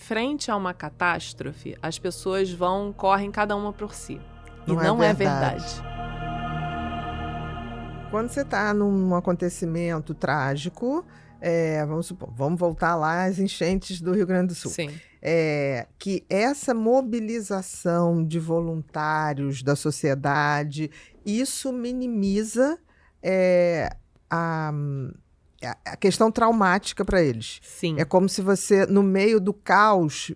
frente a uma catástrofe, as pessoas correm cada uma por si. Não e não é é verdade. verdade. Quando você está num acontecimento trágico, vamos supor, vamos voltar lá às enchentes do Rio Grande do Sul. Sim. Que essa mobilização de voluntários da sociedade, isso minimiza a questão traumática para eles. Sim. É como se você, no meio do caos,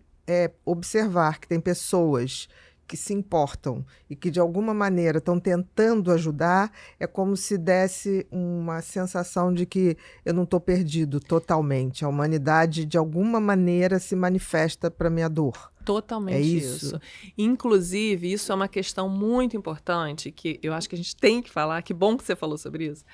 observar que tem pessoas que se importam e que, de alguma maneira, estão tentando ajudar, é como se desse uma sensação de que eu não estou perdido totalmente. A humanidade, de alguma maneira, se manifesta para a minha dor. Totalmente É isso. Inclusive, isso é uma questão muito importante, que eu acho que a gente tem que falar, que bom que você falou sobre isso,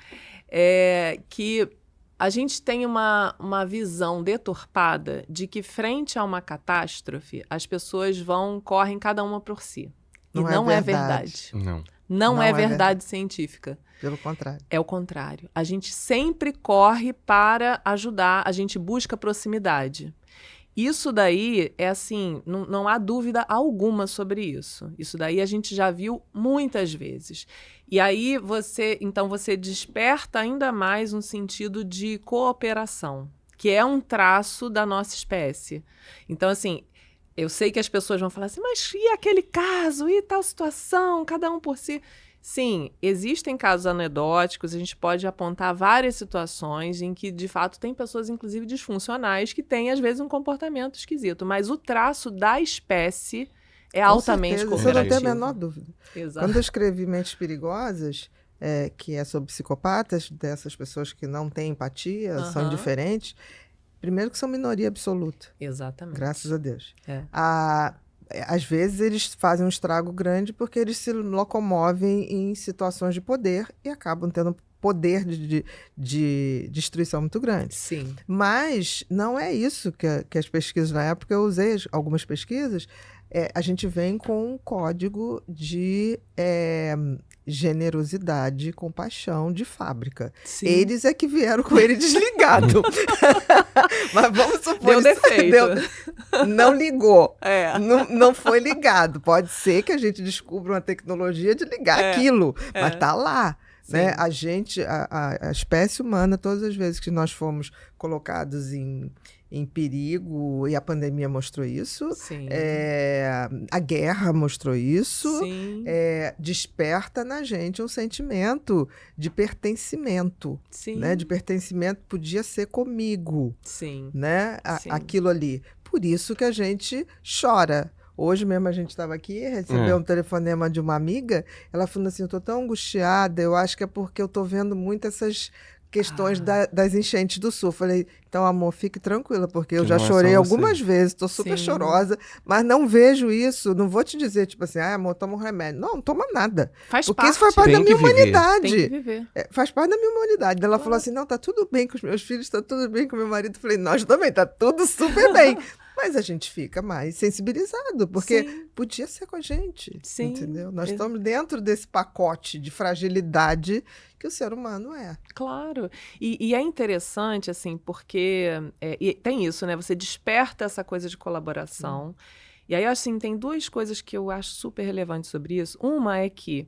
que a gente tem uma visão deturpada de que, frente a uma catástrofe, as pessoas correm cada uma por si. E não é verdade. Não é verdade científica. Pelo contrário. É o contrário. A gente sempre corre para ajudar, a gente busca proximidade. Isso daí é assim, não há dúvida alguma sobre isso. Isso daí a gente já viu muitas vezes. E aí você desperta ainda mais um sentido de cooperação, que é um traço da nossa espécie. Então, assim, eu sei que as pessoas vão falar assim, mas e aquele caso, e tal situação, cada um por si? Sim, existem casos anedóticos, a gente pode apontar várias situações em que, de fato, tem pessoas, inclusive disfuncionais, que têm, às vezes, um comportamento esquisito. Mas o traço da espécie é altamente cooperativo. Isso eu não tenho a menor dúvida. Exato. Quando eu escrevi Mentes Perigosas, que é sobre psicopatas, dessas pessoas que não têm empatia, são diferentes, primeiro que são minoria absoluta. Exatamente. Graças a Deus. Às vezes eles fazem um estrago grande porque eles se locomovem em situações de poder e acabam tendo poder de destruição muito grande. Sim. Mas não é isso que as pesquisas, na época eu usei algumas pesquisas, a gente vem com um código de generosidade e compaixão de fábrica. Sim. Eles é que vieram com ele desligado. Mas vamos supor... Deu defeito. Não ligou. Não foi ligado. Pode ser que a gente descubra uma tecnologia de ligar aquilo, mas está lá. Né? A gente, a espécie humana, todas as vezes que nós fomos colocados em perigo, e a pandemia mostrou isso, a guerra mostrou isso, desperta na gente um sentimento de pertencimento. Né? De pertencimento, podia ser comigo. Né? Aquilo ali. Por isso que a gente chora. Hoje mesmo a gente estava aqui, recebeu um telefonema de uma amiga, ela falando assim, eu estou tão angustiada, eu acho que é porque eu estou vendo muito essas questões das enchentes do sul. Falei, então, amor, fique tranquila, porque eu já chorei algumas vezes, estou super chorosa, mas não vejo isso, não vou te dizer, tipo assim, amor, toma um remédio. Não toma nada. Faz porque parte. Isso faz parte da minha humanidade. Tem que viver. Faz parte da minha humanidade. Ela falou assim, não, tá tudo bem com os meus filhos, tá tudo bem com meu marido. Falei, nós também, tá tudo super bem. Mas a gente fica mais sensibilizado, porque podia ser com a gente, entendeu? Nós estamos dentro desse pacote de fragilidade que o ser humano é. Claro. E é interessante, assim, porque e tem isso, né? Você desperta essa coisa de colaboração. E aí, assim, tem duas coisas que eu acho super relevantes sobre isso. Uma é que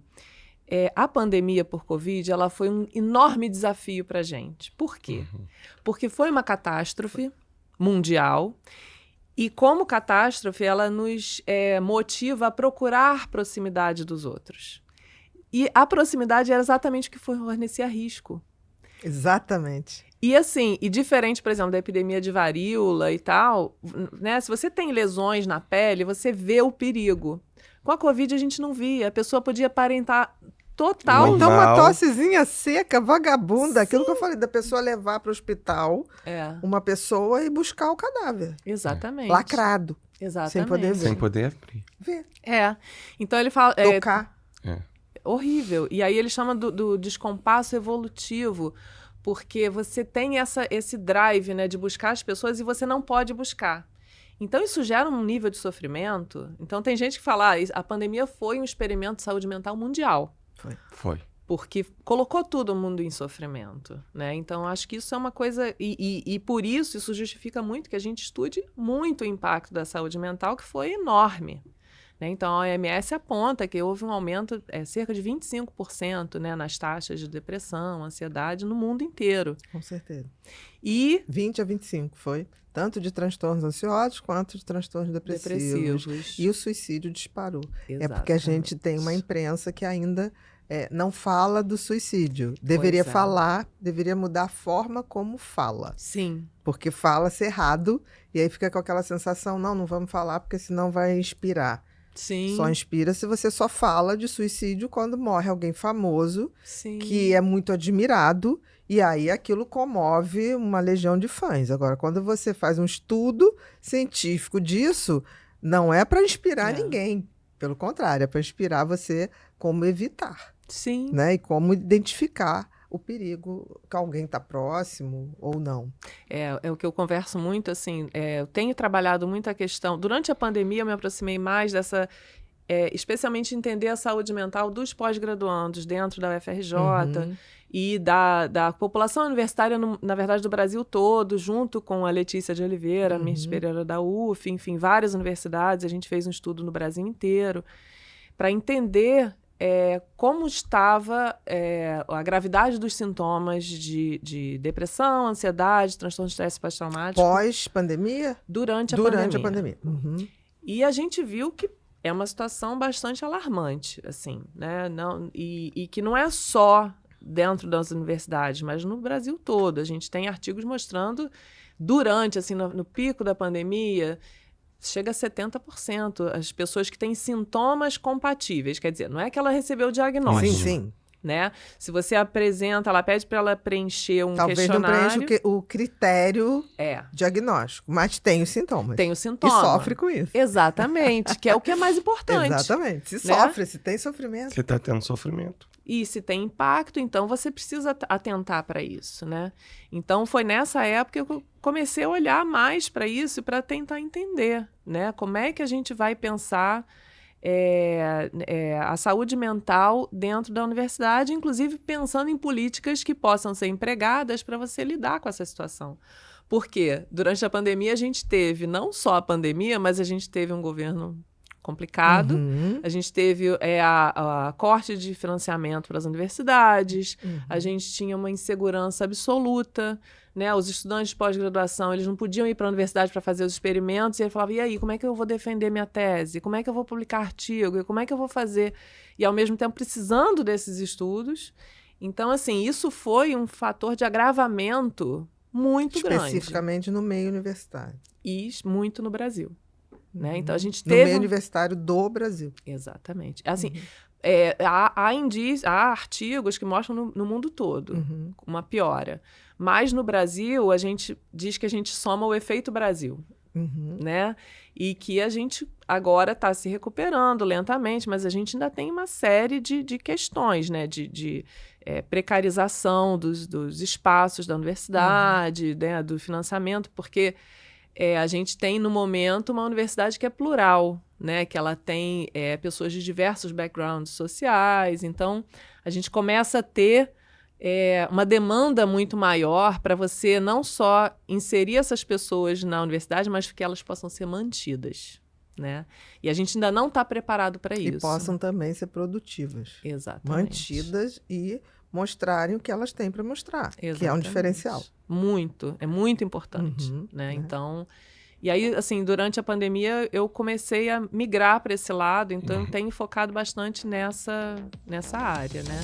a pandemia por Covid, ela foi um enorme desafio para a gente. Por quê? Porque foi uma catástrofe mundial. E como catástrofe, ela nos motiva a procurar proximidade dos outros. E a proximidade era exatamente o que fornecia risco. Exatamente. E assim, e diferente, por exemplo, da epidemia de varíola e tal, né? Se você tem lesões na pele, você vê o perigo. Com a Covid a gente não via. A pessoa podia aparentar total. Então uma tossezinha seca, vagabunda, aquilo que eu falei, da pessoa levar para o hospital uma pessoa e buscar o cadáver. Exatamente. Lacrado. Exatamente. Sem poder ver. Sem poder ver. Então ele fala... Tocar. Horrível. E aí ele chama do descompasso evolutivo, porque você tem esse drive, né, de buscar as pessoas e você não pode buscar. Então, isso gera um nível de sofrimento. Então, tem gente que fala, a pandemia foi um experimento de saúde mental mundial. Foi. porque colocou todo mundo em sofrimento, né? Então, acho que isso é uma coisa... E por isso justifica muito que a gente estude muito o impacto da saúde mental, que foi enorme. Né? Então, a OMS aponta que houve um aumento cerca de 25%, né, nas taxas de depressão, ansiedade no mundo inteiro. Com certeza. E 20 a 25 foi tanto de transtornos ansiosos quanto de transtornos depressivos. E o suicídio disparou. Exatamente. É porque a gente tem uma imprensa que ainda não fala do suicídio. Deveria falar, deveria mudar a forma como fala. Sim. Porque fala-se errado e aí fica com aquela sensação, não vamos falar porque senão vai inspirar. Sim. Só inspira se você só fala de suicídio quando morre alguém famoso, Sim. que é muito admirado, e aí aquilo comove uma legião de fãs. Agora, quando você faz um estudo científico disso, não é para inspirar ninguém. Pelo contrário, é para inspirar você como evitar. Sim. Né? E como identificar o perigo que alguém está próximo ou não. É o que eu converso muito, assim, eu tenho trabalhado muito a questão... Durante a pandemia, eu me aproximei mais dessa... especialmente entender a saúde mental dos pós-graduandos dentro da UFRJ e da população universitária, na verdade, do Brasil todo, junto com a Letícia de Oliveira, minha superiora da UF, enfim, várias universidades. A gente fez um estudo no Brasil inteiro para entender... como estava a gravidade dos sintomas de depressão, ansiedade, transtorno de estresse pós-traumático. Pós-pandemia? Durante a pandemia. E a gente viu que é uma situação bastante alarmante, assim, né? E que não é só dentro das universidades, mas no Brasil todo. A gente tem artigos mostrando, durante, assim, no pico da pandemia... chega a 70% as pessoas que têm sintomas compatíveis. Quer dizer, não é que ela recebeu o diagnóstico. Sim. Né? Se você apresenta, ela pede para ela preencher um questionário... Talvez não preencha o critério diagnóstico, mas tem os sintomas. Tem os sintomas. E sofre com isso. Exatamente, que é o que é mais importante. Exatamente. Se sofre, se tem sofrimento. Você está tendo sofrimento. E se tem impacto, então você precisa atentar para isso, né? Então, foi nessa época que eu comecei a olhar mais para isso e para tentar entender, né? Como é que a gente vai pensar a saúde mental dentro da universidade, inclusive pensando em políticas que possam ser empregadas para você lidar com essa situação. Porque durante a pandemia a gente teve não só a pandemia, mas a gente teve um governo complicado. A gente teve a corte de financiamento para as universidades, a gente tinha uma insegurança absoluta, né? Os estudantes de pós-graduação, eles não podiam ir para a universidade para fazer os experimentos, e ele falava, e aí, como é que eu vou defender minha tese? Como é que eu vou publicar artigo? Como é que eu vou fazer? E, ao mesmo tempo, precisando desses estudos. Então, assim, isso foi um fator de agravamento muito grande. Especificamente no meio universitário. E muito no Brasil. Né? Então, a gente teve... No meio universitário do Brasil. Exatamente. Assim, há artigos que mostram no mundo todo uma piora. Mas no Brasil, a gente diz que a gente soma o efeito Brasil. Né? E que a gente agora está se recuperando lentamente, mas a gente ainda tem uma série de questões, né? de precarização dos espaços da universidade, né? Do financiamento, porque... a gente tem, no momento, uma universidade que é plural, né? Que ela tem pessoas de diversos backgrounds sociais. Então, a gente começa a ter uma demanda muito maior para você não só inserir essas pessoas na universidade, mas que elas possam ser mantidas, né? E a gente ainda não está preparado para isso. E possam também ser produtivas. Exatamente. Mantidas e mostrarem o que elas têm para mostrar, Exatamente. Que é um diferencial. É muito importante, né? Então, e aí, assim, durante a pandemia, eu comecei a migrar para esse lado, então eu tenho focado bastante nessa área, né?